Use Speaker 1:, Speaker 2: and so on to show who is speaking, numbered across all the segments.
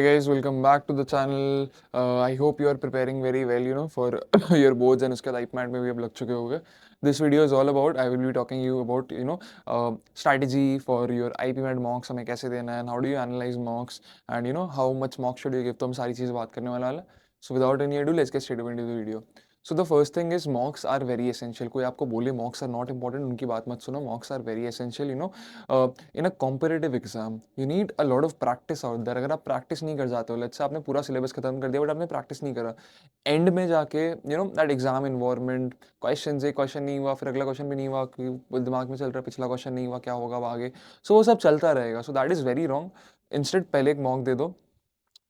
Speaker 1: Hey guys, welcome back to the channel. I hope you are preparing very well, for your boards and उसके बाद IPMAT में भी अब लग चुके होंगे. This video is all about, I will be talking you about, strategy for your IPMAT mocks हमें कैसे देना है and how do you analyze mocks and how much mock should you give. तो हम सारी चीज़ बात करने वाला है. So without any ado, let's get straight into the video. So the first thing is mocks are very essential. कोई आपको बोले mocks are not important, उनकी बात मत सुनो. Mocks are very essential, in a competitive exam. You need a lot of practice out there. अगर आप practice नहीं कर जाते हो, let's say आपने पूरा syllabus खत्म कर दिया, but आपने practice नहीं करा, एंड में जाके that exam environment, क्वेश्चन एक क्वेश्चन नहीं हुआ, फिर अगला क्वेश्चन भी नहीं हुआ, दिमाग में चल रहा है पिछला क्वेश्चन नहीं हुआ, क्या होगा अब आगे. सो वो सब चलता रहेगा. So that is very wrong. Instead पहले एक मॉक दे दो.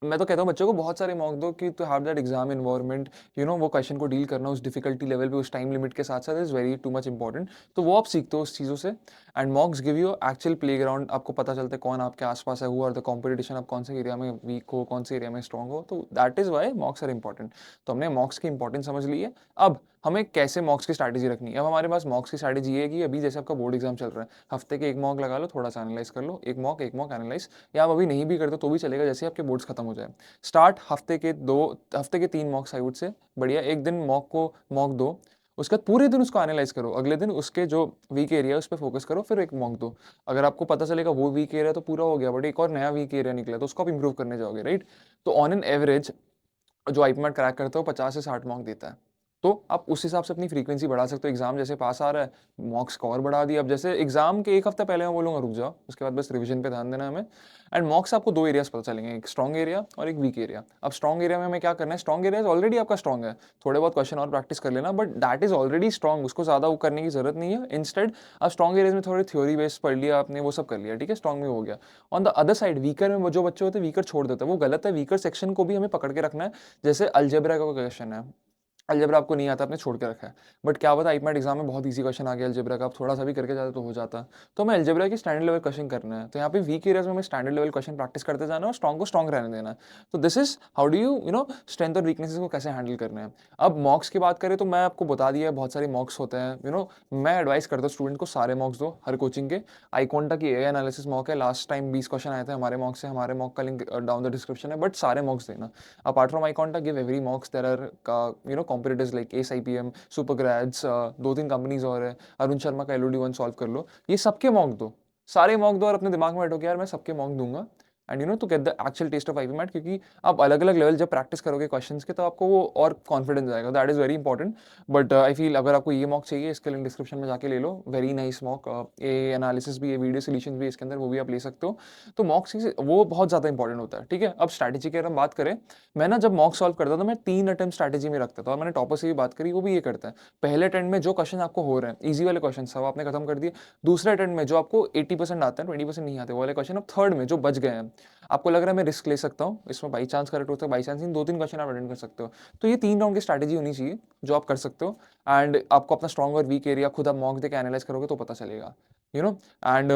Speaker 1: मैं तो कहता हूँ बच्चों को बहुत सारे मॉक दो कि to have that exam environment, वो क्वेश्चन को डील करना उस डिफिकल्टी लेवल पे उस टाइम लिमिट के साथ साथ is very too much important. तो वो आप सीखते हो उस चीज़ों से. And मॉक्स give you actual play ground. आपको पता चलता है कौन आपके आसपास है, हु आर द कॉम्पिटिशन, आप कौन से एरिया में वीक हो, कौन से एरिया में स्ट्रॉन्ग हो. तो that is why mocks are important. तो हमने मॉक्स की इंपॉर्टेंस समझ ली है. अब हमें कैसे मॉक्स की स्ट्रैटेजी रखनी है. अब हमारे पास मॉक्स की स्ट्रैटेजी है कि अभी जैसे आपका बोर्ड एग्जाम चल रहा है, हफ्ते के एक मॉक लगा लो, थोड़ा सा एनालाइज कर लो, एक मॉक एनालाइज, या आप अभी नहीं भी करते तो भी चलेगा जैसे आपके बोर्ड्स खत्म हो जाए. स्टार्ट हफ्ते के 3 मॉक्स आई वुड से. बढ़िया. एक दिन मॉक दो, उसके बाद पूरे दिन उसको एनालाइज करो, अगले दिन उसके जो वीक एरिया है उस पर फोकस करो, फिर एक मॉक दो. अगर आपको पता चलेगा वो वीक एरिया तो पूरा हो गया, बट एक और नया वीक एरिया निकला तो उसको आप इंप्रूव करने जाओगे, राइट. तो ऑन एन एवरेज जो आईपीमैट क्रैक करता है वो 50 से 60 मॉक देता है. तो आप उस हिसाब से अपनी फ्रीक्वेंसी बढ़ा सकते हो. एग्जाम जैसे पास आ रहा है, मॉक स्कोर बढ़ा दिया. अब जैसे एग्जाम के एक हफ्ते पहले मैं बोलूँगा रुक जाओ, उसके बाद बस रिवीजन पे ध्यान देना है हमें. एंड मॉक्स आपको 2 एरियाज पता चलेंगे, एक स्ट्रॉन्ग एरिया और एक वीक एरिया. अब स्ट्रॉन्ग एरिया में हमें क्या करना है, स्ट्रॉन्ग एरिया ऑलरेडी आपका स्ट्रॉन्ग है, थोड़े बहुत क्वेश्चन और प्रैक्टिस कर लेना, but that is already strong, उसको ज़्यादा वो करने की जरूरत नहीं है. इंस्टेड आप स्ट्रॉन्ग एरियाज में थोड़ी थ्योरी बेस्ड पढ़ लिया आपने, वो सब कर लिया, ठीक है, स्ट्रॉन्ग में हो गया. On the other side weaker में वो जो बच्चे होते हैं वीकर छोड़ देते हैं, वो गलत है. वीकर सेक्शन को भी हमें पकड़ के रखना है. जैसे अलजेब्रा का क्वेश्चन है, अलजेब्रा आपको नहीं आता, आपने छोड़ के रखा है, बट क्या पता आईपीमैट एग्जाम में बहुत इजी क्वेश्चन आ गया अलजेब्रा का, आप थोड़ा सा भी करके जाते तो हो जाता. तो हमें अलजेब्रा की स्टैंडर्ड लेवल क्वेश्चन करना है. तो यहाँ पे वीक एरियाज में हमें स्टैंडर्ड लेवल क्वेश्चन प्रैक्टिस करते जाना है और स्ट्रॉन्ग को स्ट्रॉन्ग रहने देना है. तो this is how do strength और वीकनेसेस को कैसे हैंडल करना है. अब मॉक्स की बात करें तो मैं आपको बता दिया है, बहुत सारे मॉक्स होते हैं. मैं एडवाइस करता हूँ स्टूडेंट को सारे मॉक्स दो हर कोचिंग के. आईकॉन्टा की ए एनालिसिस मॉक है, लास्ट टाइम 20 क्वेश्चन आए थे हमारे मॉक से, हमारे मॉक का लिंक डाउन द डिस्क्रिप्शन है, बट सारे मॉक्स देना. Apart from iQuanta give every mocks. There are competitors like as IPM, Supergrads, 2-3 companies और है, अरुण शर्मा का LOD 1 सॉल्व कर लो. ये सबके मॉक दो, सारे मॉक दो और अपने दिमाग में बैठो कि यार मैं सबके मॉक दूंगा. And to get the actual test of IPMAT, क्योंकि आप अलग अलग लेवल जब प्रैक्टिस करोगे क्वेश्चंस के तो आपको वो और कॉन्फिडेंस आएगा. That is very important. But I feel अगर आपको ये मॉक चाहिए, इसके लिंक डिस्क्रिप्शन में जाके ले लो. वेरी नाइस मॉक, ए एनालिसिस भी है, वीडियो सोल्यूशन भी है इसके अंदर, वो भी आप ले सकते हो. तो मॉक्स वो बहुत ज़्यादा इंपॉर्टेंट होता है, ठीक है. अब स्ट्रैटेजी की अगर हम बात करें, मैं ना जब मॉक सॉल्व करता था मैं 3 अटेम्प्ट स्ट्रैटेजी में रखता था, और मैंने टॉपर से भी बात करी, वो भी ये करता है. पहले अटेम्प्ट में जो क्वेश्चन आपको हो रहे हैं, इजी वाले क्वेश्चन सब आपने खत्म कर दिए. दूसरे अटेम्प्ट में जो आपको 80% आते हैं, 20% नहीं आते, वो वाले क्वेश्चन. अब थर्ड में जो बच गए हैं, आपको लग रहा है मैं रिस्क ले सकता हूँ, इसमें बाई चांस करेक्ट होता है, बाई चांस इन 2-3 क्वेश्चन आप अटेंड कर सकते हो. तो ये 3 राउंड की स्ट्रैटेजी होनी चाहिए जो आप कर सकते हो. एंड आपको अपना स्ट्रॉन्ग और वीक एरिया खुद आप मॉक देकर एनालाइज करोगे तो पता चलेगा. एंड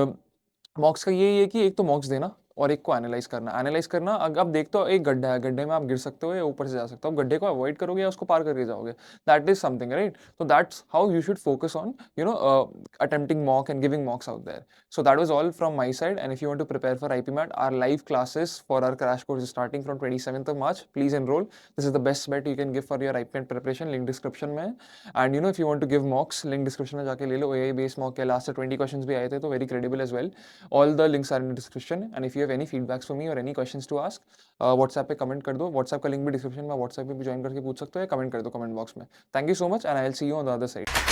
Speaker 1: मॉक्स का यही है कि एक तो मॉक्स देना और एक को एनालाइज करना. अगर आप देखते हो एक गड्ढा है, गड्ढे में आप गिर सकते हो या ऊपर से जा सकते हो, आप गड्ढे को अवॉइड करोगे या उसको पार करके जाओगे. That is something, right. तो that's how you should focus on attempting mock and giving mocks out there. So that was all from my side, and if you want to prepare for IPMAT, our live classes for our crash course is starting from 27th of March. Please enroll. This is the best bet you can give for your IPMAT preparation. Link description में. And if you want to give mocks, link description में जाके ले लो. AI based mock के last 20 questions भी आए थे, तो very credible as well. All the links are in the description. And if you have any feedbacks for me or any questions to ask, WhatsApp पे comment कर दो. WhatsApp का link भी description में, WhatsApp पे भी join करके पूछ सकते हो या comment कर दो comment box में. Thank you so much, and I'll see you on the other side.